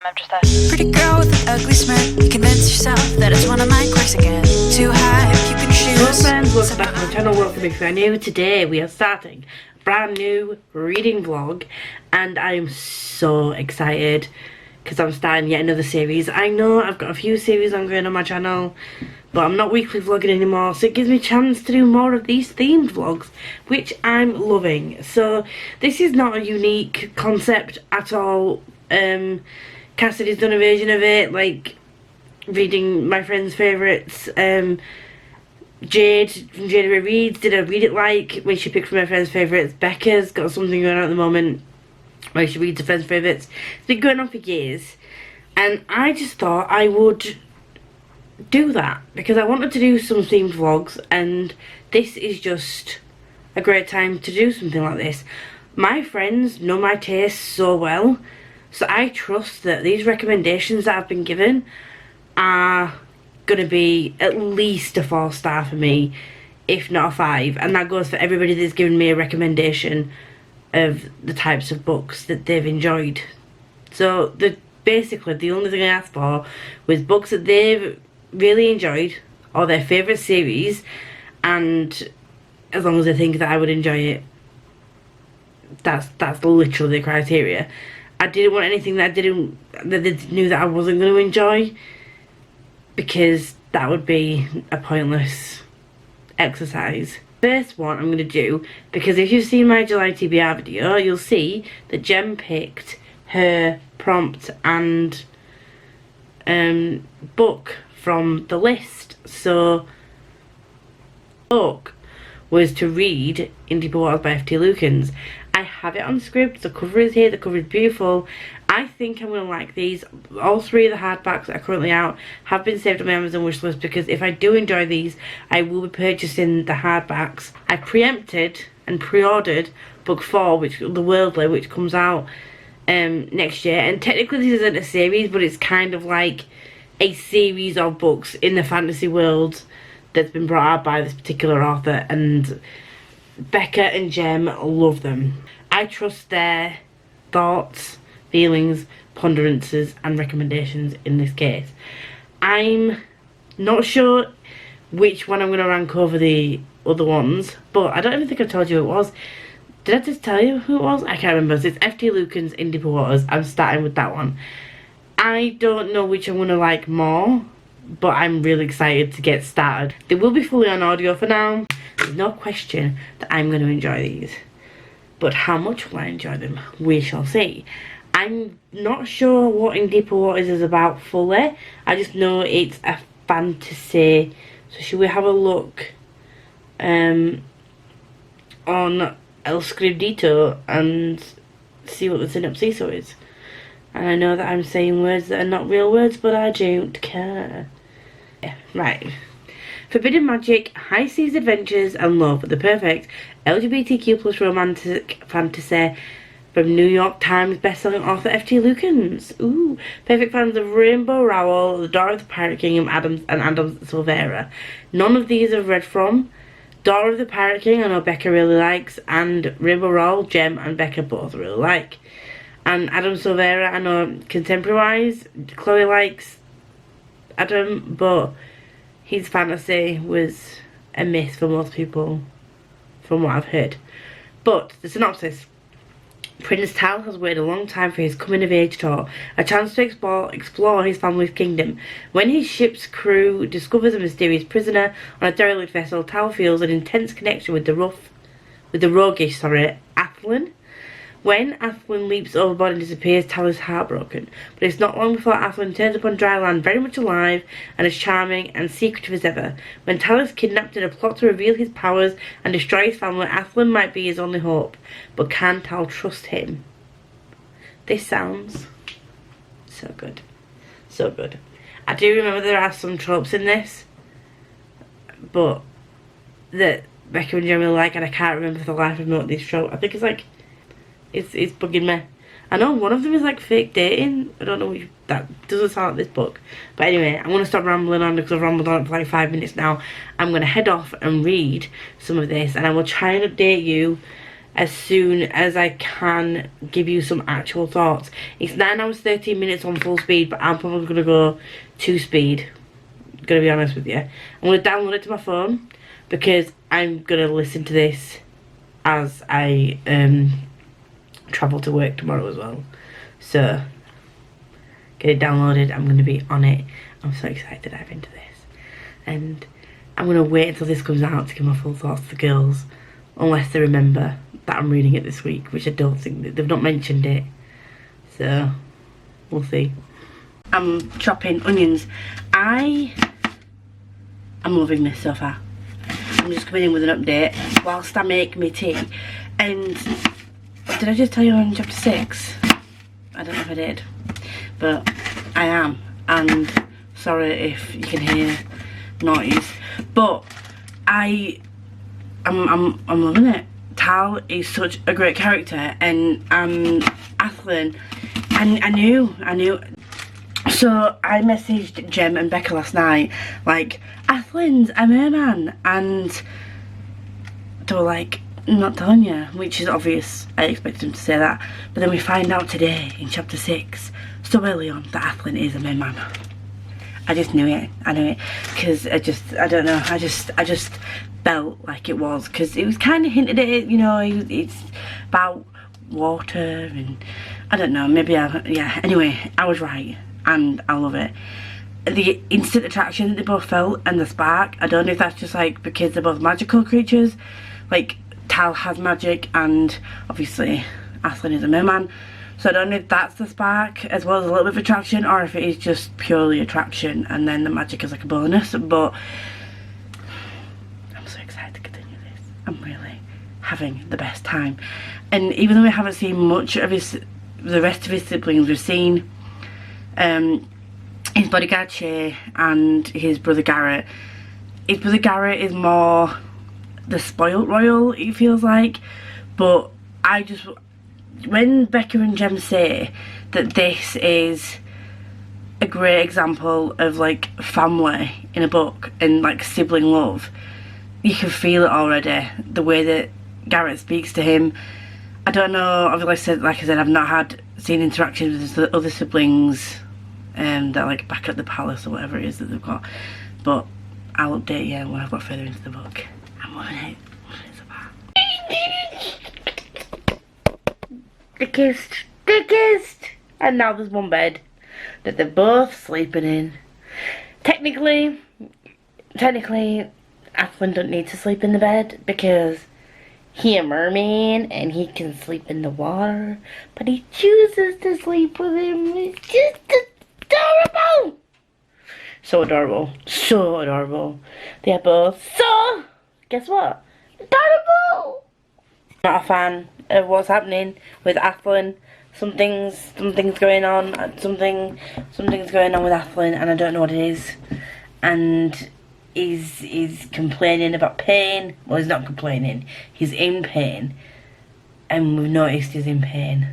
I'm just a pretty girl with an ugly smirk. You convince yourself that it's one of my quirks again. Too high, you can choose. Hello friends, welcome back to my channel. Welcome if you are new. Today we are starting a brand new reading vlog and I am so excited because I'm starting yet another series. I know I've got a few series ongoing on my channel, but I'm not weekly vlogging anymore, so it gives me a chance to do more of these themed vlogs, which I'm loving. So this is not a unique concept at all. Cassidy's done a version of it, like reading my friend's favourites. Jade from Jade Reads did a read it like when she picked from her friend's favourites. Becca's got something going on at the moment where she reads her friend's favourites. It's been going on for years, and I just thought I would do that because I wanted to do some themed vlogs, and this is just a great time to do something like this. My friends know my tastes so well, so I trust that these recommendations that I've been given are going to be at least a 4-star for me, if not a 5. And that goes for everybody that's given me a recommendation of the types of books that they've enjoyed. So basically the only thing I asked for was books that they've really enjoyed or their favourite series, and as long as they think that I would enjoy it, that's literally the criteria. I didn't want anything that they knew that I wasn't going to enjoy, because that would be a pointless exercise. First one I'm going to do, because if you've seen my July TBR video, you'll see that Jem picked her prompt and book from the list. So book was to read In Deeper Waters by F.T. Lukens. I have it on Scribd. The cover is here. The cover is beautiful. I think I'm going to like these. All 3 of the hardbacks that are currently out have been saved on my Amazon wishlist, because if I do enjoy these, I will be purchasing the hardbacks. I preempted and pre-ordered book 4, which The Worldly, which comes out next year. And technically this isn't a series, but it's kind of like a series of books in the fantasy world that's been brought out by this particular author, and Becca and Jem love them. I trust their thoughts, feelings, ponderances and recommendations in this case. I'm not sure which one I'm going to rank over the other ones, but I don't even think I told you who it was. Did I just tell you who it was? I can't remember. So it's F.T. Lukens In Deeper Waters. I'm starting with that one. I don't know which I'm going to like more, but I'm really excited to get started. They will be fully on audio for now. There's no question that I'm going to enjoy these, but how much will I enjoy them, we shall see. I'm not sure what In Deeper Waters is about fully. I just know it's a fantasy. So should we have a look on El Scribdito and see what the synopsis is? And I know that I'm saying words that are not real words, but I don't care. Yeah, right. Forbidden magic, high seas adventures and love, the perfect LGBTQ plus romantic fantasy from New York Times bestselling author F.T. Lukens. Ooh, perfect fans of Rainbow Rowell, The Daughter of the Pirate King, and Adams Silvera. None of these I've read from. Daughter of the Pirate King I know Becca really likes, and Rainbow Rowell, Jem and Becca both really like. And Adam Silvera, I know contemporary-wise, Chloe likes Adam, but his fantasy was a miss for most people, from what I've heard. But the synopsis. Prince Tal has waited a long time for his coming-of-age tour, a chance to explore his family's kingdom. When his ship's crew discovers a mysterious prisoner on a derelict vessel, Tal feels an intense connection with the roguish Athlin. When Athlin leaps overboard and disappears, Tal is heartbroken. But it's not long before Athlin turns up on dry land, very much alive and as charming and secretive as ever. When Tal is kidnapped in a plot to reveal his powers and destroy his family, Athlin might be his only hope. But can Tal trust him? This sounds so good. So good. I do remember there are some tropes in this, but that Becca and Jeremy like, and I can't remember for the life of me what these tropes. I think it's like, it's bugging me. I know one of them is like fake dating. I don't know which, that doesn't sound like this book. But anyway, I'm going to stop rambling on because I've rambled on for like 5 minutes now. I'm going to head off and read some of this, and I will try and update you as soon as I can give you some actual thoughts. It's 9 hours 13 minutes on full speed, but I'm probably going to go 2 speed. Gonna be honest with you. I'm going to download it to my phone because I'm going to listen to this as I travel to work tomorrow as well. So get it downloaded. I'm going to be on it. I'm so excited to dive into this, and I'm going to wait until this comes out to give my full thoughts to the girls, unless they remember that I'm reading it this week, which I don't think. They've not mentioned it, so we'll see. I'm chopping onions. I'm loving this so far. I'm just coming in with an update whilst I make me tea. And did I just tell you I'm in chapter 6? I don't know if I did, but I am. And sorry if you can hear noise, but I'm loving it. Tal is such a great character, and Athlin, I knew. So I messaged Jem and Becca last night, like, Athlin's a merman, and they were like, not telling you, which is obvious. I expected them to say that, but then we find out today in chapter 6, so early on, that Athlin is a merman. I just knew it. I knew it because I don't know. I just felt like it was, because it was kind of hinted at it. You know, it's about water, and I don't know. Maybe yeah. Anyway, I was right, and I love it. The instant attraction that they both felt and the spark. I don't know if that's just like because they're both magical creatures. Like Tal has magic, and obviously Athlin is a merman. So I don't know if that's the spark, as well as a little bit of attraction, or if it is just purely attraction and then the magic is like a bonus. But I'm so excited to continue this. I'm really having the best time. And even though we haven't seen much of the rest of his siblings, we've seen his bodyguard Shay and his brother Garrett. His brother Garrett is more the spoilt royal, it feels like. But when Becca and Jem say that this is a great example of like family in a book and like sibling love, you can feel it already, the way that Garrett speaks to him. I don't know, obviously, like I said, I've not seen interactions with the other siblings that are like back at the palace or whatever it is that they've got, but I'll update you when I've got further into the book. I'm loving it. They kissed, and now there's one bed that they're both sleeping in. Technically, Athlin don't need to sleep in the bed because he's a merman and he can sleep in the water, but he chooses to sleep with him. It's just adorable. So adorable. So adorable. They are both so, guess what? Adorable. Not a fan of what's happening with Athlin. Something's going on. Something's going on with Athlin, and I don't know what it is. And he's complaining about pain. Well, he's not complaining. He's in pain, and we've noticed he's in pain,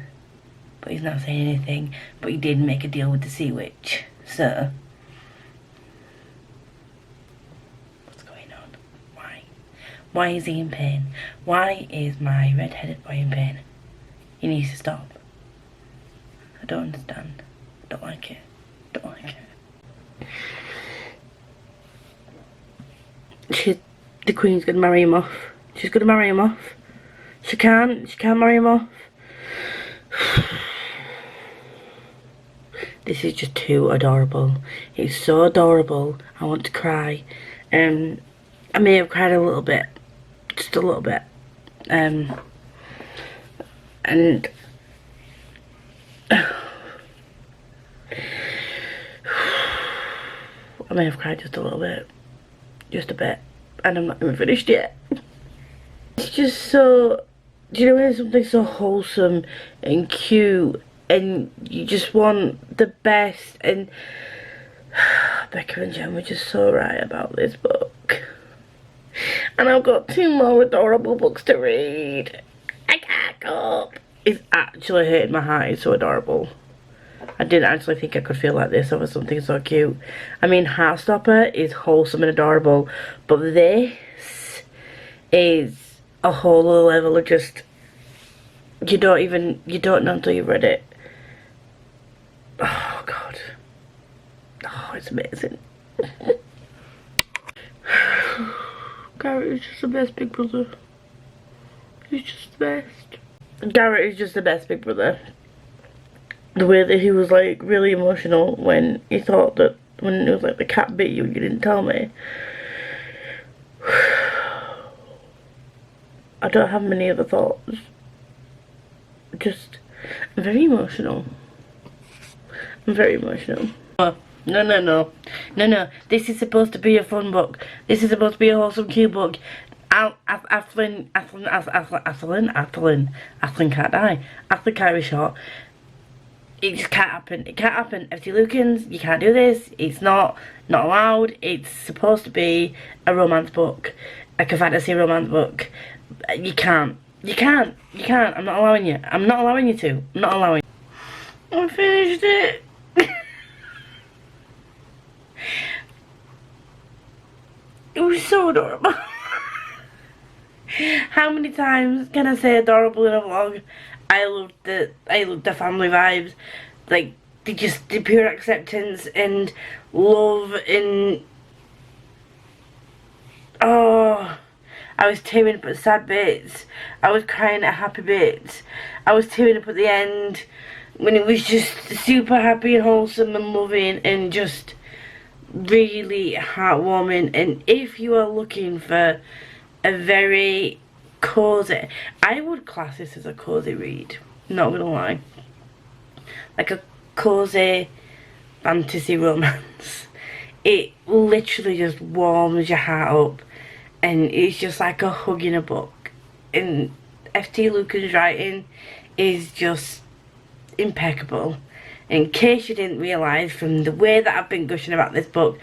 but he's not saying anything. But he did make a deal with the sea witch. So what's going on? Why is he in pain? Why is my red-headed boy in pain? He needs to stop. I don't understand. I don't like it. Don't like it. The Queen's gonna marry him off. She's gonna marry him off. She can't marry him off. This is just too adorable. It's so adorable. I want to cry. I may have cried a little bit. Just a little bit. And I may have cried just a little bit. Just a bit. And I'm not even finished yet. It's just so, do you know when something's so wholesome and cute and you just want the best? And Becca and Jem were just so right about this book. And I've got 2 more adorable books to read. I can't cope. It's actually hurting my heart. It's so adorable. I didn't actually think I could feel like this over something so cute. I mean, Heartstopper is wholesome and adorable, but this is a whole other level of just you don't know until you've read it. Oh God. Oh, it's amazing. Garrett is just the best big brother. He's just the best. Garrett is just the best big brother. The way that he was like really emotional when he thought that when it was like the cat bit you, you didn't tell me. I don't have many other thoughts. Just, I'm very emotional. I'm very emotional. Oh, no. This is supposed to be a fun book. This is supposed to be a wholesome, cute book. Athlin can't die. Athlin can't be shot. It just can't happen. It can't happen. FT Lukens, you can't do this. It's not allowed. It's supposed to be a romance book, like a fantasy romance book. You can't. I'm not allowing you. I'm not allowing you to. I'm not allowing. I finished it. It was so adorable. How many times can I say adorable in a vlog? I loved the family vibes, like the pure acceptance and love and oh, I was tearing up at sad bits. I was crying at happy bits. I was tearing up at the end when it was just super happy and wholesome and loving and just really heartwarming. And if you are looking for a very cozy, I would class this as a cozy read, not gonna lie, like a cozy fantasy romance. It literally just warms your heart up and it's just like a hug in a book. And FT Lukens' writing is just impeccable. In case you didn't realise from the way that I've been gushing about this book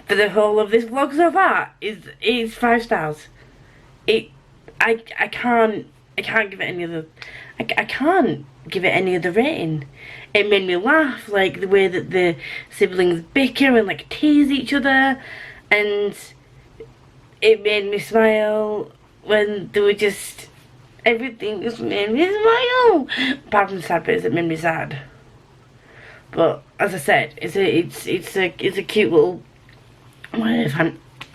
for the whole of this vlog so far, it's 5 stars. I can't give it any other. I can't give it any other rating. It made me laugh, like the way that the siblings bicker and like tease each other, and it made me smile when they were just, everything just made me smile. Apart from the sad bits that made me sad. But as I said, it's a cute little my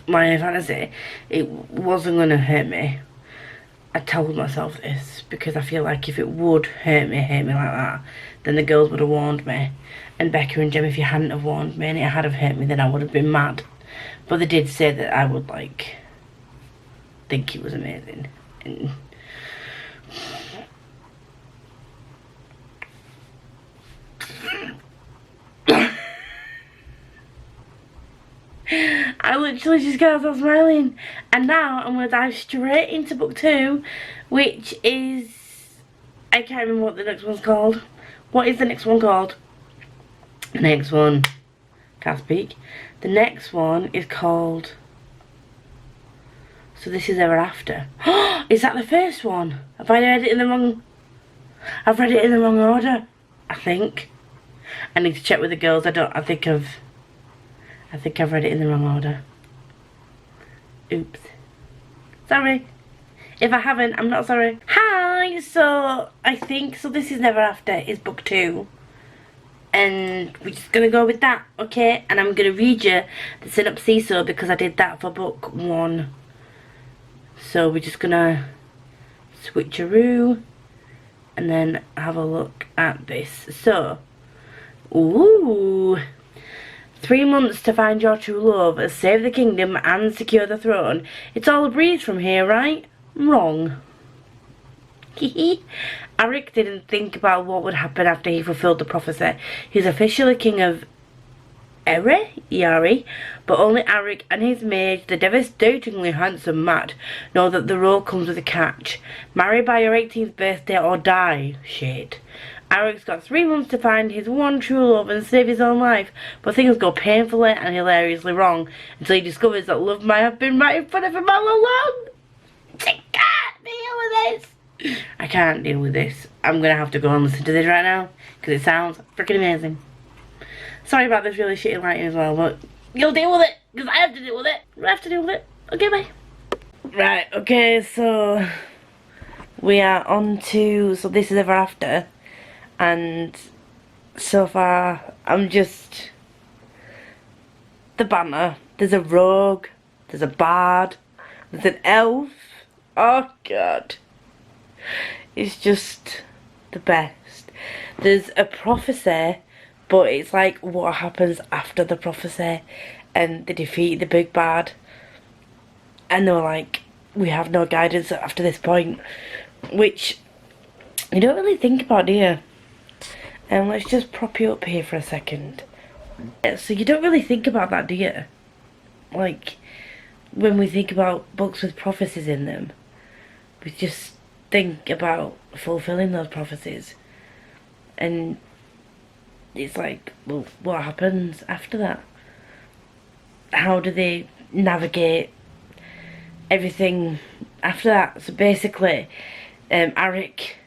fantasy. It wasn't gonna hurt me. I told myself this because I feel like if it would hurt me like that, then the girls would have warned me. And Becca and Jem, if you hadn't have warned me and it had have hurt me, then I would have been mad. But they did say that I would like think it was amazing. And I literally just can't stop smiling. And now I'm going to dive straight into book 2, which is, I can't remember what the next one's called. What is the next one called? The next one, can't speak. The next one is called, So This Is Ever After. Is that the first one? Have I read it in the wrong, I've read it in the wrong order, I think. I need to check with the girls. I think I've read it in the wrong order. Oops. Sorry. If I haven't, I'm not sorry. Hi, so I think So This Is Never After is book 2. And we're just gonna go with that, okay? And I'm gonna read you the synopsis because I did that for book 1. So we're just gonna switcheroo and then have a look at this. So, ooh. 3 months to find your true love, save the kingdom and secure the throne. It's all a breeze from here, right? Wrong. Arik didn't think about what would happen after he fulfilled the prophecy. He's officially king of Yari, but only Arik and his mage, the devastatingly handsome Matt, know that the role comes with a catch. Marry by your 18th birthday or die. Shit. Arik's got 3 months to find his one true love and save his own life, but things go painfully and hilariously wrong until he discovers that love might have been right in front of him all along. I can't deal with this. I can't deal with this. I'm gonna have to go and listen to this right now because it sounds freaking amazing. Sorry about this really shitty lighting as well, but you'll deal with it because I have to deal with it. I have to deal with it. Okay, bye. Right, okay, so we are on to So This Is Ever After, and so far I'm just the banter. There's a rogue, there's a bard, there's an elf. Oh god, it's just the best. There's a prophecy, but it's like what happens after the prophecy, and they defeat the big bad, and they're like, we have no guidance after this point, which you don't really think about, do you? And let's just prop you up here for a second. So you don't really think about that, do you? Like, when we think about books with prophecies in them, we just think about fulfilling those prophecies. And it's like, well, what happens after that? How do they navigate everything after that? So basically, Eric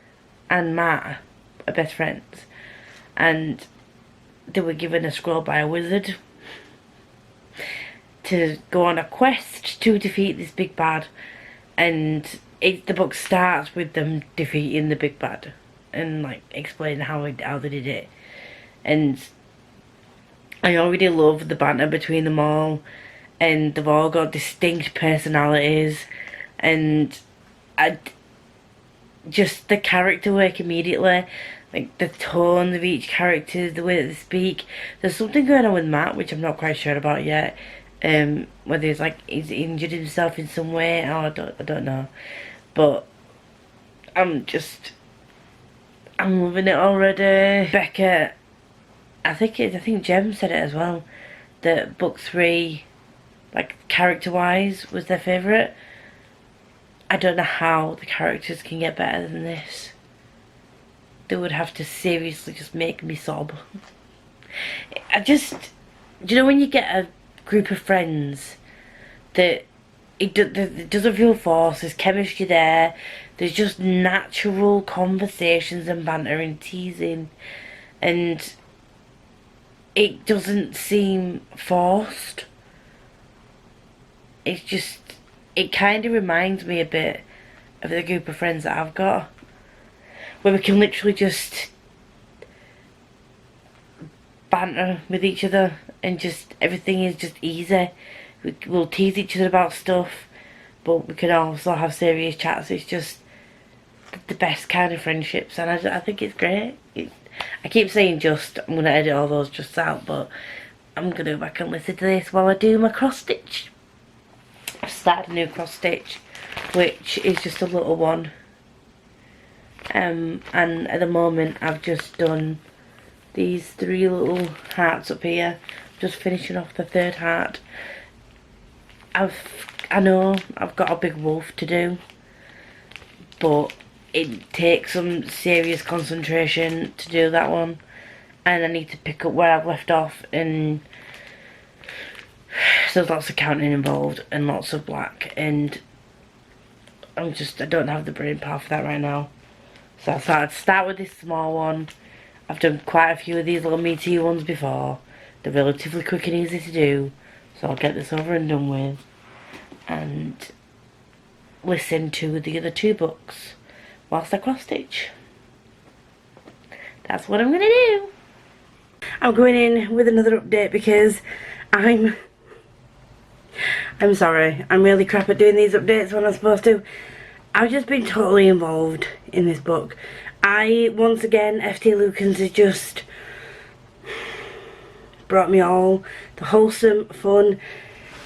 and Matt are best friends, and they were given a scroll by a wizard to go on a quest to defeat this big bad, and the book starts with them defeating the big bad and like explaining how they did it. And I already love the banter between them all, and they've all got distinct personalities, and just the character work immediately, like the tone of each character, the way that they speak. There's something going on with Matt which I'm not quite sure about yet, whether he's injured himself in some way, or I don't know, but I'm loving it already. Becca, I think Jem said it as well, that book 3, like character wise, was their favourite. I don't know how the characters can get better than this. They would have to seriously just make me sob. Do you know when you get a group of friends that it doesn't feel forced, there's chemistry there, there's just natural conversations and banter and teasing, and it doesn't seem forced. It's just, it kind of reminds me a bit of the group of friends that I've got, where we can literally just banter with each other, and just everything is just easy. We'll tease each other about stuff, but we can also have serious chats. It's just the best kind of friendships, and I think it's great. I keep saying just, I'm going to edit all those just out, but I'm going to go back and listen to this while I do my cross stitch. I've started a new cross stitch, which is just a little one, and at the moment I've just done these 3 little hearts up here. Just finishing off the 3rd heart. I know I've got a big wolf to do, but it takes some serious concentration to do that one, and I need to pick up where I've left off, and so there's lots of counting involved and lots of black, and I don't have the brain power for that right now. So I thought I'd start with this small one. I've done quite a few of these little meaty ones before. They're relatively quick and easy to do, so I'll get this over and done with, and listen to the other 2 books whilst I cross stitch. That's what I'm gonna do. I'm going in with another update because I'm sorry, I'm really crap at doing these updates when I'm supposed to. I've just been totally involved in this book. Once again, FT Lukens has just brought me all the wholesome fun.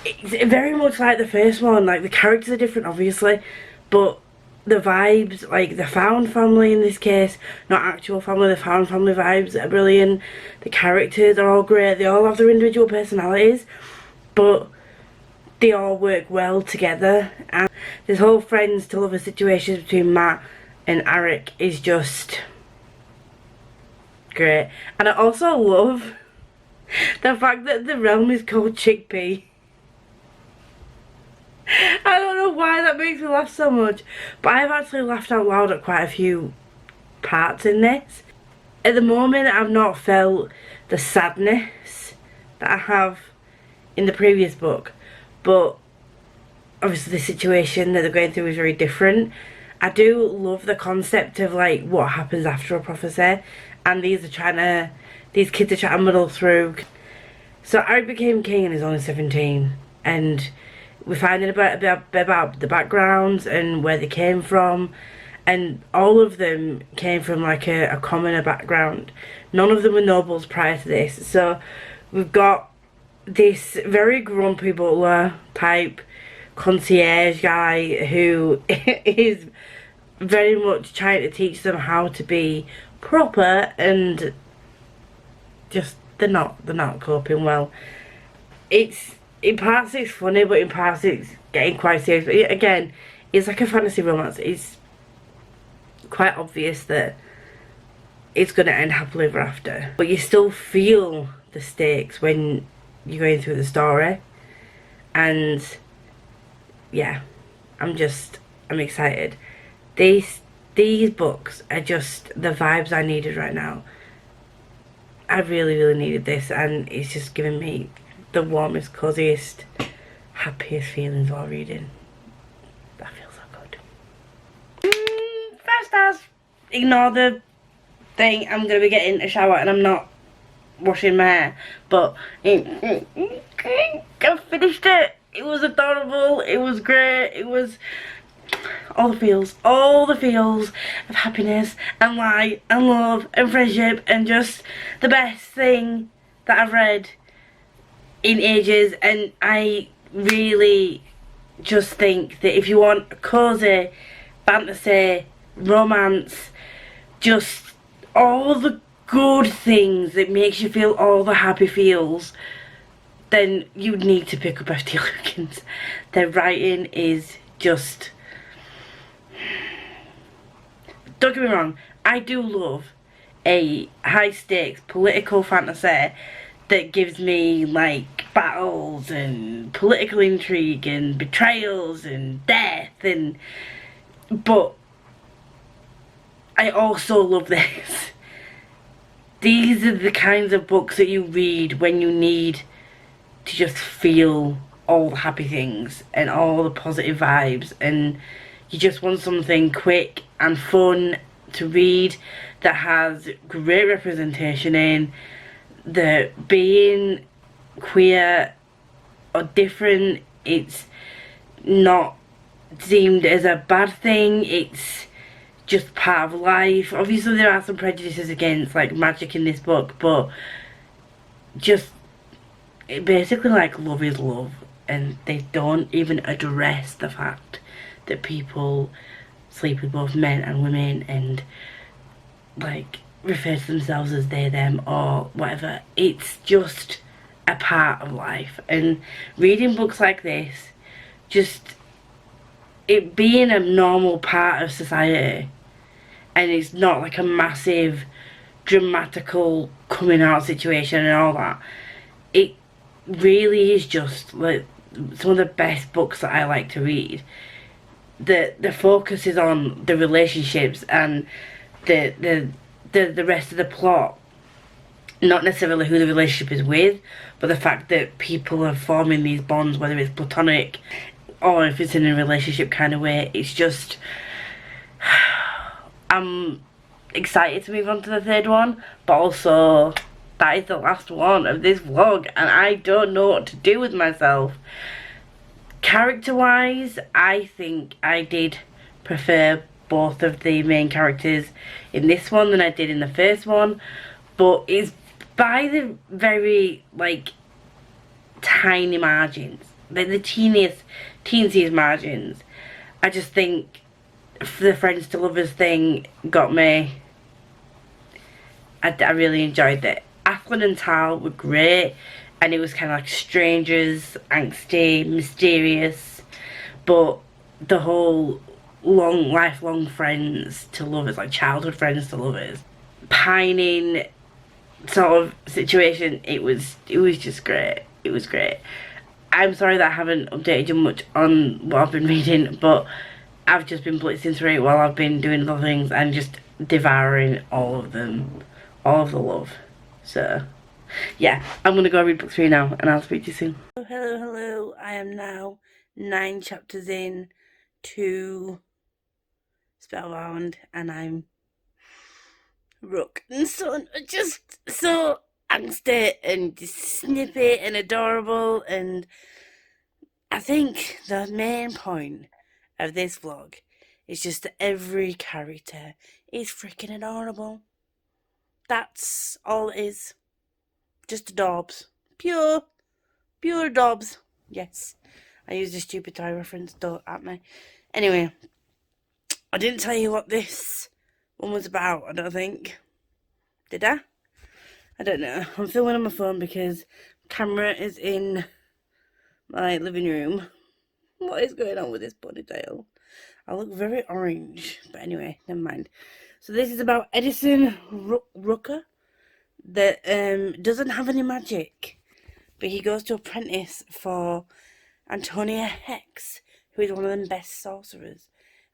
It's very much like the first one. Like, the characters are different obviously, but the vibes, like the found family in this case, not actual family, the found family vibes are brilliant. The characters are all great, they all have their individual personalities, but they all work well together. And this whole friends to lover situation between Matt and Eric is just great. And I also love the fact that the realm is called Chickpea. I don't know why that makes me laugh so much, but I've actually laughed out loud at quite a few parts in this. At the moment I've not felt the sadness that I have in the previous book, but obviously the situation that they're going through is very different, I do love the concept of like what happens after a prophecy, and these kids are trying to muddle through. So Eric became king and he's only 17, and we're finding about the backgrounds and where they came from, and all of them came from like a commoner background. None of them were nobles prior to this. So we've got this very grumpy butler type concierge guy who is very much trying to teach them how to be proper, and just they're not coping well. It's in parts it's funny, but in parts it's getting quite serious. But again, it's like a fantasy romance. It's quite obvious that it's going to end happily ever after, but you still feel the stakes when you're going through the story. And yeah, I'm excited. These books are just the vibes I needed right now. I really needed this, and it's just giving me the warmest, coziest, happiest feelings while reading. That feels so good. 5 stars. Ignore the thing. I'm gonna be getting a shower and I'm not washing my hair, but I finished it. It was adorable. It was great. It was all the feels of happiness and light and love and friendship, and just the best thing that I've read in ages. And I really just think that if you want a cozy fantasy romance, just all the good things that makes you feel all the happy feels, then you need to pick up F.T. Lukens. Their writing is just... Don't get me wrong, I do love a high stakes political fantasy that gives me like battles and political intrigue and betrayals and death, and but I also love this. These are the kinds of books that you read when you need to just feel all the happy things and all the positive vibes, and you just want something quick and fun to read that has great representation in, that being queer or different, it's not deemed as a bad thing, it's just part of life. Obviously there are some prejudices against like magic in this book, but just basically like love is love, and they don't even address the fact that people sleep with both men and women and like refer to themselves as they, them, or whatever. It's just a part of life, and reading books like this, just it being a normal part of society, and it's not like a massive dramatical coming out situation and all that. It really is just like some of the best books that I like to read. The focus is on the relationships and the rest of the plot, not necessarily who the relationship is with, but the fact that people are forming these bonds, whether it's platonic or if it's in a relationship kind of way. It's just I'm excited to move on to the third one, but also that is the last one of this vlog and I don't know what to do with myself. Character wise, I think I did prefer both of the main characters in this one than I did in the first one, but it's by the very like tiny margins, like the teensiest margins. I just think the friends to lovers thing got me. I really enjoyed it. Athlon and Tal were great, and it was kind of like strangers, angsty, mysterious, but the whole lifelong friends to lovers, like childhood friends to lovers, pining sort of situation, it was just great. It was great. I'm sorry that I haven't updated you much on what I've been reading, but I've just been blitzing through it while I've been doing other things and just devouring all of them, all of the love. So yeah, I'm gonna go read book 3 now, and I'll speak to you soon. Hello, I am now 9 chapters in to spellbound, and I'm Rook and Son are just so angsty and just snippy and adorable, and I think the main point of this vlog is just that every character is freaking adorable. That's all it is. Just adorbs. Pure adorbs. Yes. I used a stupid toy reference, don't at me. Anyway, I didn't tell you what this one was about, I don't think. Did I? I don't know. I'm filming on my phone because camera is in my living room. What is going on with this ponytail? I look very orange. But anyway, never mind. So this is about Edison Rooker that doesn't have any magic. But he goes to apprentice for Antonia Hex, who is one of the best sorcerers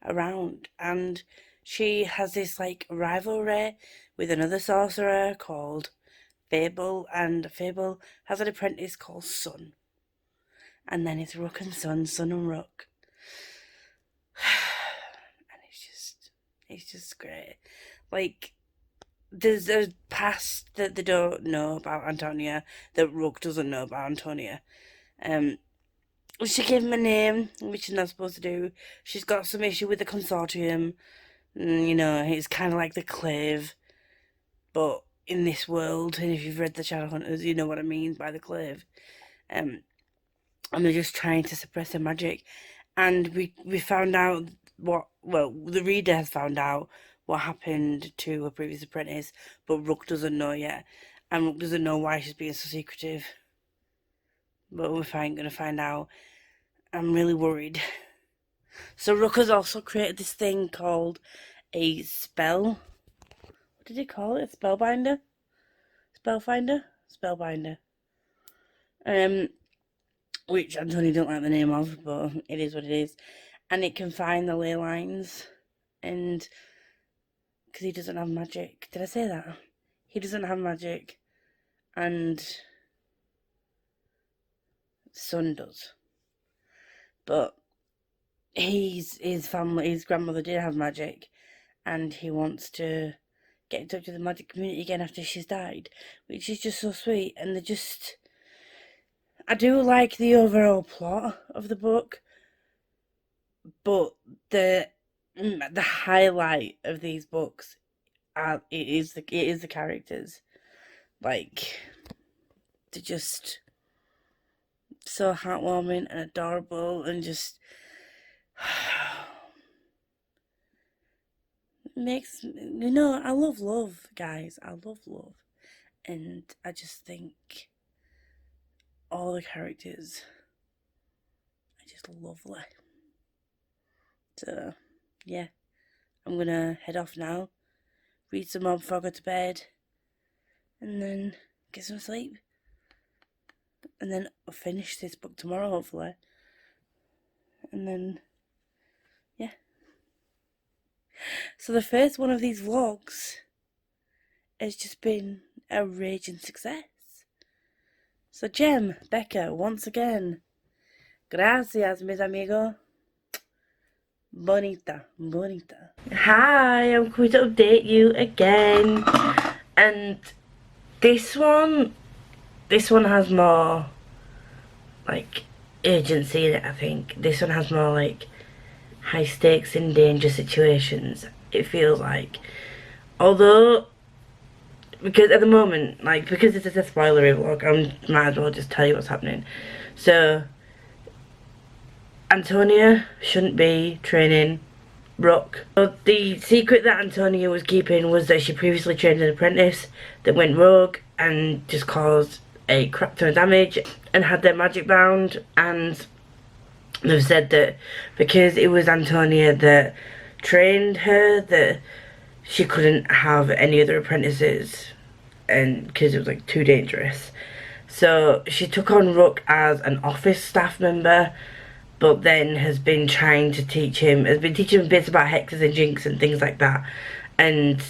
around. And she has this like rivalry with another sorcerer called Fable, and Fable has an apprentice called Sun. And then it's Rook and Sun, Sun and Rook. And it's just great. Like, there's a past that they don't know about Antonia, that Rook doesn't know about Antonia. She gave him a name, which she's not supposed to do. She's got some issue with the consortium. You know, it's kind of like the clave, but in this world. And if you've read the Shadowhunters, you know what I mean by the clave. And they're just trying to suppress their magic. And we found out the reader has found out what happened to a previous apprentice, but Rook doesn't know yet. And Rook doesn't know why she's being so secretive. But we're going to find out. I'm really worried. So Rook has also created this thing called a spell. What did he call it? A spellbinder? Spellfinder? Spellbinder. Which Antonio don't like the name of, but it is what it is. And it can find the ley lines. And because he doesn't have magic. Did I say that? He doesn't have magic. And Sun does. But his grandmother did have magic, and he wants to get in touch with the magic community again after she's died, which is just so sweet. And I do like the overall plot of the book, but the highlight of these books is the characters. Like, they're just so heartwarming and adorable, and just makes, I love love, guys. I love love. And I just think all the characters are just lovely. So, yeah. I'm gonna head off now, read some more before I go to bed, and then get some sleep. And then I'll finish this book tomorrow, hopefully. And then, yeah. So the first one of these vlogs has just been a raging success. So Jem, Becca, once again, gracias, mis amigos. Bonita. Hi, I'm coming to update you again. And this one has more, like, urgency in it, I think. This one has more, like, high stakes and danger situations, it feels like. Although, because at the moment, like, because this is a spoilery vlog, I might as well just tell you what's happening. So, Antonia shouldn't be training Rook. So the secret that Antonia was keeping was that she previously trained an apprentice that went rogue and just caused a crap ton of damage and had their magic bound. And they've said that because it was Antonia that trained her, that she couldn't have any other apprentices, and because it was like too dangerous. So she took on Rook as an office staff member, but then has been trying to teach him bits about hexes and jinx and things like that. And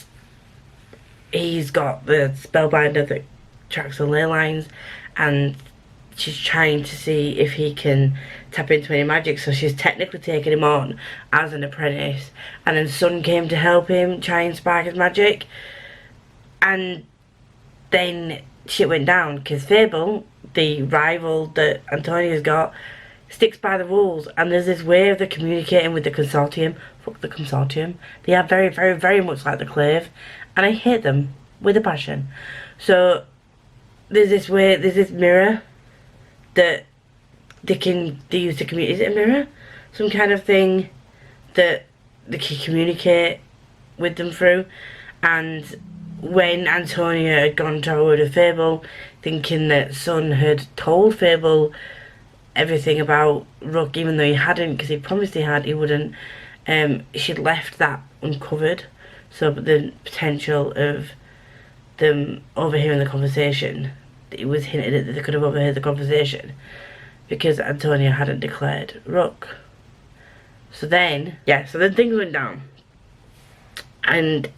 he's got the spellbinder that tracks the ley lines, and she's trying to see if he can tap into any magic, so she's technically taken him on as an apprentice, and then Sun came to help him try and spark his magic, and then shit went down because Fable, the rival that Antonia's got, sticks by the rules, and there's this way of the communicating with the consortium. Fuck the consortium. They are very, very, very much like the Clave, and I hate them with a passion. So there's this way, there's this mirror that they use to communicate. Is it a mirror? Some kind of thing that they can communicate with them through. And when Antonia had gone to Word of Fable, thinking that Sun had told Fable everything about Rook, even though he hadn't, because he promised he had, he wouldn't, she'd left that uncovered. So the potential of them overhearing the conversation, it was hinted that they could have overheard the conversation because Antonia hadn't declared Rook. So then things went down, and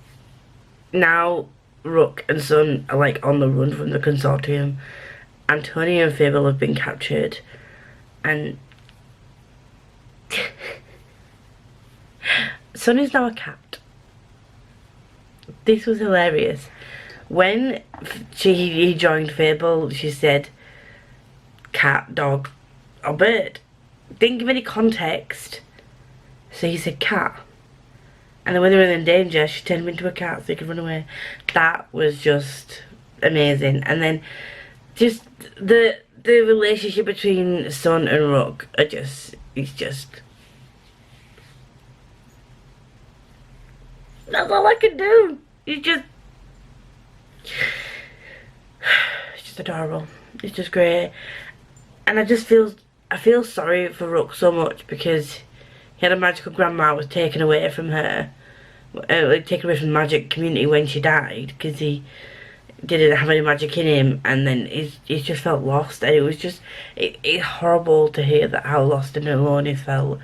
now Rook and Sun are like on the run from the consortium. Antonia and Fable have been captured, and Sun is now a cat. This was hilarious. When he joined Fable, she said cat, dog, or bird. Didn't give any context, so he said cat. And then when they were in danger, she turned him into a cat so he could run away. That was just amazing. And then just the relationship between Sun and Rook are just, it's just, that's all I can do. It's just adorable. It's just great. And I feel sorry for Rook so much because he had a magical grandma was taken away from her, like taken away from the magic community when she died because he didn't have any magic in him, and then he just felt lost, and it was just it's horrible to hear that how lost and alone he felt.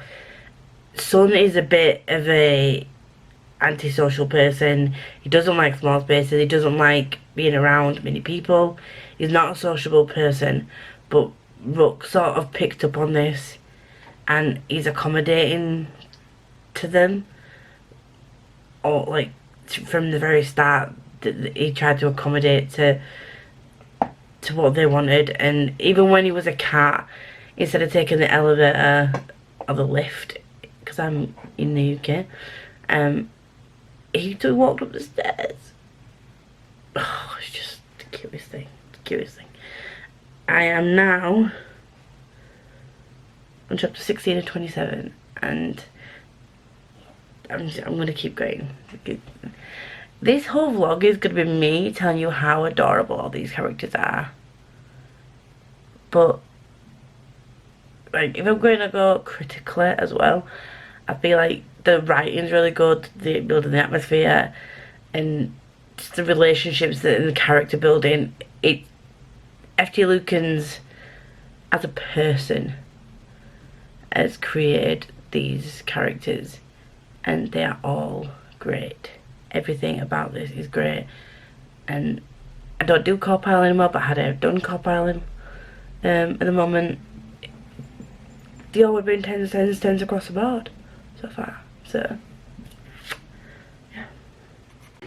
Sun is a bit of a antisocial person. He doesn't like small spaces, he doesn't like being around many people, he's not a sociable person, but Rook sort of picked up on this and he's accommodating to them, or like from the very start he tried to accommodate to what they wanted. And even when he was a cat, instead of taking the elevator or the lift, because I'm in the UK, he just walked up the stairs. Oh, it's just the cutest thing. The cutest thing. I am now on chapter 16 of 27, and I'm gonna keep going. This whole vlog is gonna be me telling you how adorable all these characters are. But like, if I'm going to go critically as well, I feel like the writing's really good, the building the atmosphere, and just the relationships and the character building. F.T. Lukens as a person has created these characters, and they are all great. Everything about this is great, and I don't do co-pile anymore, but had I done co-piling at the moment, they all would have been 10s across the board so far. So yeah.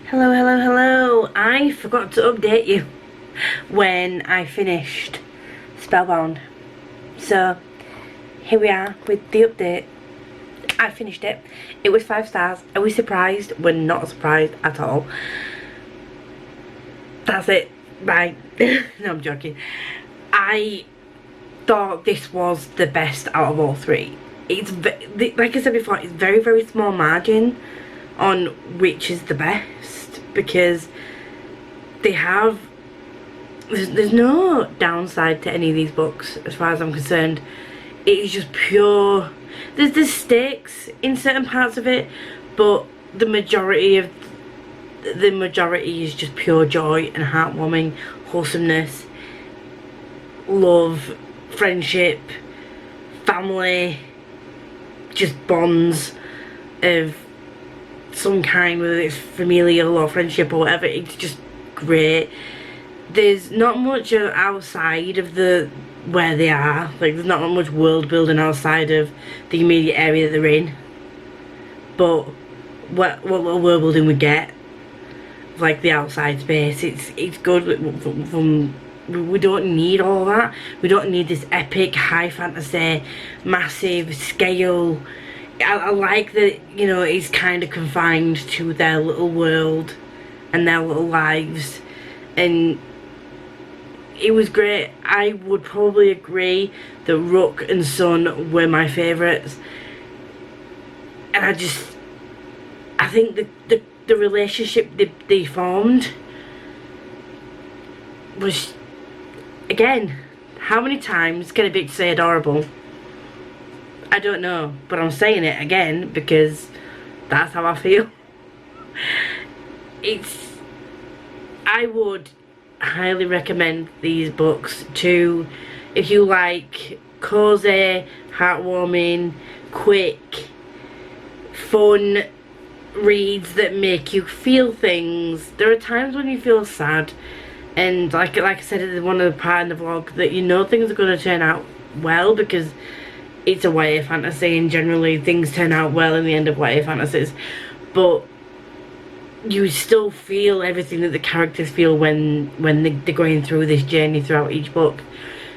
Hello. I forgot to update you when I finished Spellbound, so here we are with the update. I finished it. It was 5 stars. Are we surprised? We're not surprised at all. That's it. Bye. No, I'm joking. I thought this was the best out of all 3. It's like I said before, it's very, very small margin on which is the best, because they have, there's no downside to any of these books as far as I'm concerned. It is just pure, there's stakes in certain parts of it, but the majority is just pure joy and heartwarming wholesomeness, love, friendship, family, just bonds of some kind, whether it's familial or friendship or whatever. It's just great. There's not much outside of the where they are. Like, there's not much world building outside of the immediate area that they're in. But what little world building we get, like the outside space, it's good. We don't need all that. We don't need this epic high fantasy, massive scale. I like that, you know, it's kind of confined to their little world and their little lives, and it was great. I would probably agree that Rook and Son were my favourites, and I think the relationship they formed was, again, how many times can a bitch say adorable? I don't know, but I'm saying it again because that's how I feel. I would highly recommend these books to, if you like cozy, heartwarming, quick, fun reads that make you feel things. There are times when you feel sad, and like I said in one of the part in the vlog, that you know things are going to turn out well because it's a YA fantasy, and generally things turn out well in the end of YA fantasies, but you still feel everything that the characters feel when they're going through this journey throughout each book.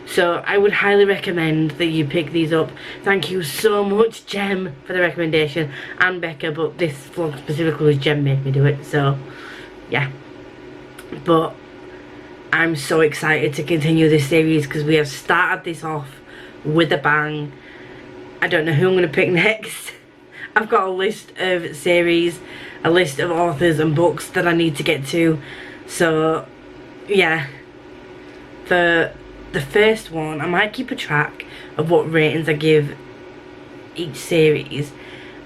So I would highly recommend that you pick these up. Thank you so much, Jem, for the recommendation, and Becca, but this vlog specifically was Jem made me do it, so yeah. But I'm so excited to continue this series because we have started this off with a bang. I don't know who I'm going to pick next. I've got a list of series, a list of authors and books that I need to get to. So yeah, for the first one, I might keep a track of what ratings I give each series,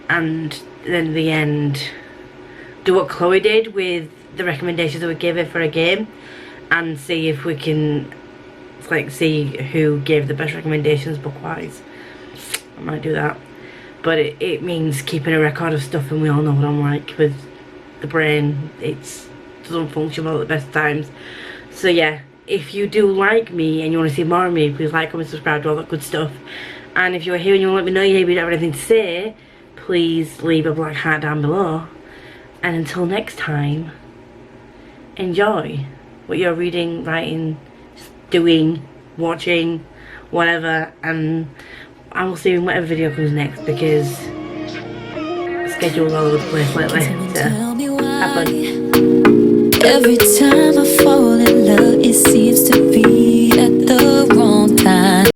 and then at the end do what Chloe did with the recommendations that we gave her for a game, and see if we can like see who gave the best recommendations book wise. I might do that, but it means keeping a record of stuff, and we all know what I'm like with the brain. It doesn't function well at the best times. So yeah, if you do like me and you want to see more of me, please like, comment, subscribe, do all that good stuff. And if you're here and you want to let me know you don't have anything to say, please leave a black heart down below. And until next time, enjoy what you're reading, writing, doing, watching, whatever, and I will see you in whatever video comes next, because schedule's all over the place lately, so have fun. Every time I fall in love, it seems to be